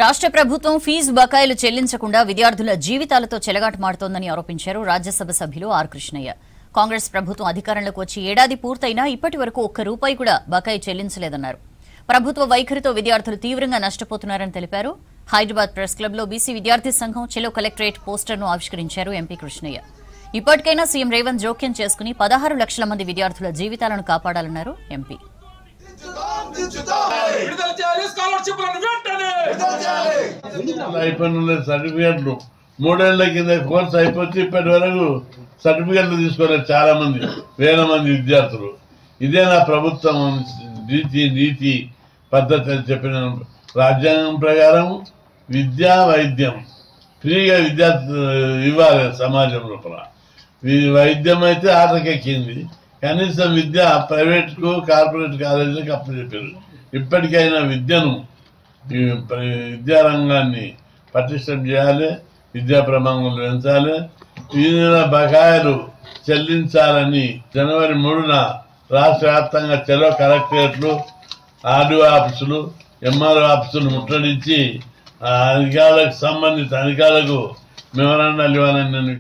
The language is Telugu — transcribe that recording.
రాష్ట్ర ప్రభుత్వం ఫీజు బకాయిలు చెల్లించకుండా విద్యార్థుల జీవితాలతో చెలగాటమాడుతోందని ఆరోపించారు రాజ్యసభ సభ్యులు ఆర్ కృష్ణయ్య. కాంగ్రెస్ ప్రభుత్వం అధికారంలోకి వచ్చి ఏడాది పూర్తయినా ఇప్పటి వరకు ఒక్క రూపాయి కూడా బకాయి చెల్లించలేదన్నారు. ప్రభుత్వ వైఖరితో విద్యార్థులు తీవ్రంగా నష్టపోతున్నారని తెలిపారు. హైదరాబాద్ ప్రెస్ క్లబ్లో బీసీ విద్యార్థి సంఘం చెలో కలెక్టరేట్ పోస్టర్ను ఆవిష్కరించారు ఎంపీ కృష్ణయ్య. ఇప్పటికైనా సీఎం రేవంత్ జోక్యం చేసుకుని 16 లక్షల మంది విద్యార్థుల జీవితాలను కాపాడాలన్నారు ఎంపీ. సర్టిఫికెట్లు 3 ఏళ్ల కింద కోర్సు అయిపోతే ఇప్పటి వరకు సర్టిఫికెట్లు తీసుకోలేదు చాలా మంది, వేల మంది విద్యార్థులు. ఇదే నా ప్రభుత్వం నీతి పద్ధతి అని చెప్పిన రాజ్యాంగం ప్రకారం విద్యా వైద్యం ఫ్రీగా విద్యార్థి ఇవ్వాలి. సమాజం లోపల వైద్యం అయితే ఆటకెక్కింది, కనీసం విద్య ప్రైవేట్కు కార్పొరేట్ కాలేజీలకు అప్పచెప్పారు. ఇప్పటికైనా విద్యను విద్యారంగాన్ని పటిష్టం చేయాలి, విద్యా ప్రమాణాలు పెంచాలి, వివిధ బకాయిలు చెల్లించాలని జనవరి 3న రాష్ట్ర వ్యాప్తంగా చెలో కలెక్టరేట్లు, ఆర్డీఓ ఆఫీసులు, ఎంఆర్ఓ ఆఫీసులు ముట్టడించి అధికారులకు సంబంధిత అధికారులకు మెమరాండాలు ఇవ్వాలని నేను